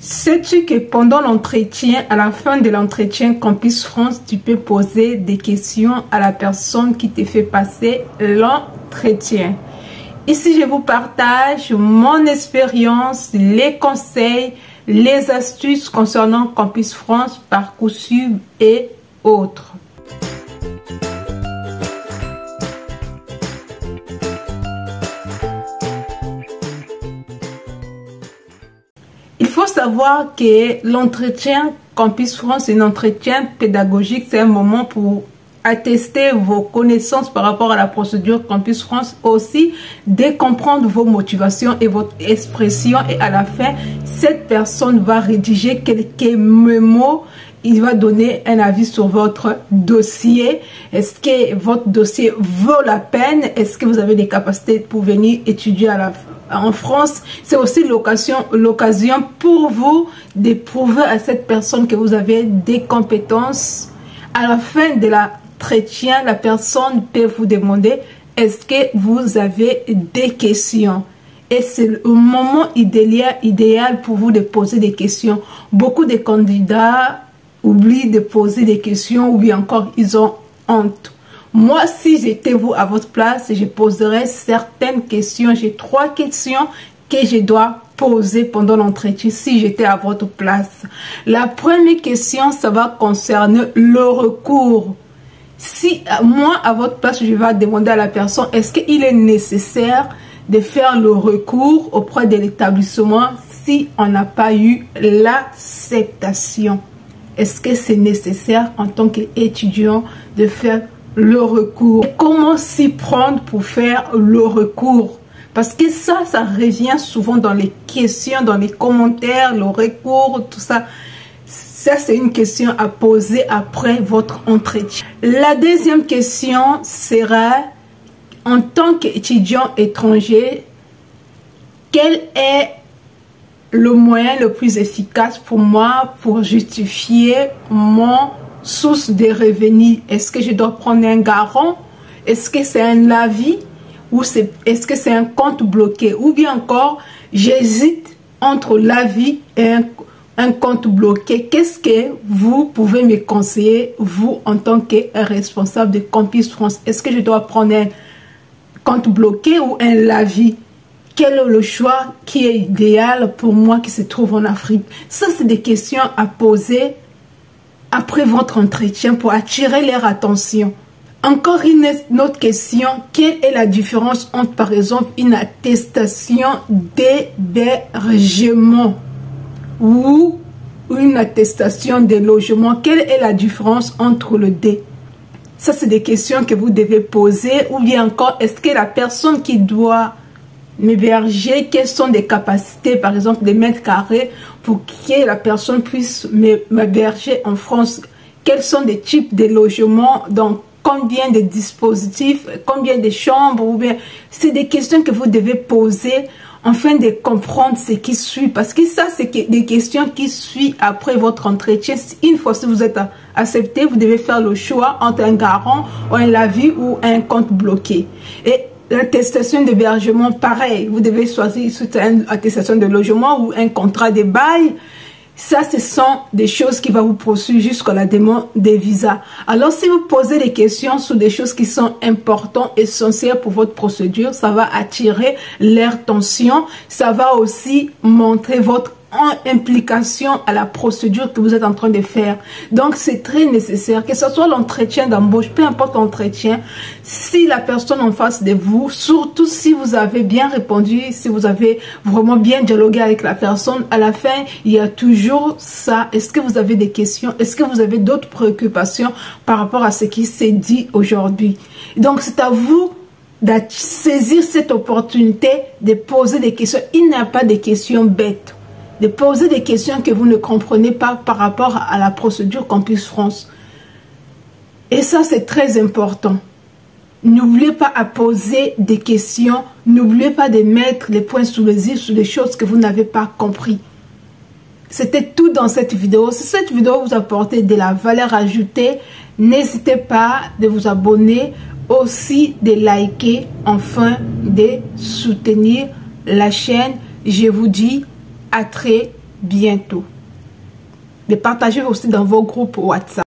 Sais-tu que pendant l'entretien, à la fin de l'entretien Campus France, tu peux poser des questions à la personne qui te fait passer l'entretien? Ici, je vous partage mon expérience, les conseils, les astuces concernant Campus France, Parcoursup et autres. Il faut savoir que l'entretien Campus France est un entretien pédagogique. C'est un moment pour attester vos connaissances par rapport à la procédure Campus France, aussi de comprendre vos motivations et votre expression. Et à la fin, cette personne va rédiger quelques mots. Il va donner un avis sur votre dossier. Est-ce que votre dossier vaut la peine? Est-ce que vous avez des capacités pour venir étudier en France? C'est aussi l'occasion pour vous de prouver à cette personne que vous avez des compétences. À la fin de l'entretien, la personne peut vous demander est-ce que vous avez des questions? Et c'est le moment idéal pour vous de poser des questions. Beaucoup de candidats oublient de poser des questions ou bien encore ils ont honte. Moi, si j'étais vous à votre place, je poserais certaines questions. J'ai 3 questions que je dois poser pendant l'entretien si j'étais à votre place. La première question, ça va concerner le recours. Si moi, à votre place, je vais demander à la personne, est-ce qu'il est nécessaire de faire le recours auprès de l'établissement si on n'a pas eu l'acceptation? Est-ce que c'est nécessaire en tant qu'étudiant de faire le recours? Et comment s'y prendre pour faire le recours? Parce que ça revient souvent dans les questions, dans les commentaires, le recours, tout ça. Ça, c'est une question à poser après votre entretien. La deuxième question sera, en tant qu'étudiant étranger, quel est le moyen le plus efficace pour moi pour justifier mon source de revenus? Est-ce que je dois prendre un garant? Est-ce que c'est un avis? Ou est-ce que c'est un compte bloqué? Ou bien encore, j'hésite entre l'avis et un compte bloqué. Qu'est-ce que vous pouvez me conseiller, vous, en tant que responsable de Campus France? Est-ce que je dois prendre un compte bloqué ou un avis? Quel est le choix qui est idéal pour moi qui se trouve en Afrique? Ça, c'est des questions à poser après votre entretien pour attirer leur attention. Encore une autre question, quelle est la différence entre, par exemple, une attestation d'hébergement ou une attestation de logement? Quelle est la différence entre les deux? Ça, c'est des questions que vous devez poser. Ou bien encore, est-ce que la personne qui doit m'héberger, quelles sont les capacités, par exemple, des mètres carrés pour que la personne puisse m'héberger en France? Quels sont les types de logements? Donc, combien de dispositifs, combien de chambres? Ou bien, c'est des questions que vous devez poser afin de comprendre ce qui suit. Parce que ça, c'est des questions qui suivent après votre entretien. Une fois que vous êtes accepté, vous devez faire le choix entre un garant ou un avis ou un compte bloqué. Et l'attestation d'hébergement, pareil. Vous devez choisir une attestation de logement ou un contrat de bail. Ça, ce sont des choses qui vont vous poursuivre jusqu'à la demande des visas. Alors, si vous posez des questions sur des choses qui sont importantes, essentielles pour votre procédure, ça va attirer leur attention. Ça va aussi montrer votre implication à la procédure que vous êtes en train de faire. Donc, c'est très nécessaire que ce soit l'entretien d'embauche, peu importe l'entretien, si la personne en face de vous, surtout si vous avez bien répondu, si vous avez vraiment bien dialogué avec la personne, à la fin, il y a toujours ça. Est-ce que vous avez des questions? Est-ce que vous avez d'autres préoccupations par rapport à ce qui s'est dit aujourd'hui? Donc, c'est à vous de saisir cette opportunité de poser des questions. Il n'y a pas de questions bêtes. De poser des questions que vous ne comprenez pas par rapport à la procédure Campus France. Et ça, c'est très important. N'oubliez pas à poser des questions. N'oubliez pas de mettre les points sous les i sur les choses que vous n'avez pas compris. C'était tout dans cette vidéo. Si cette vidéo vous apporte de la valeur ajoutée, n'hésitez pas de vous abonner, aussi de liker, enfin de soutenir la chaîne. Je vous dis à très bientôt. De partager aussi dans vos groupes WhatsApp.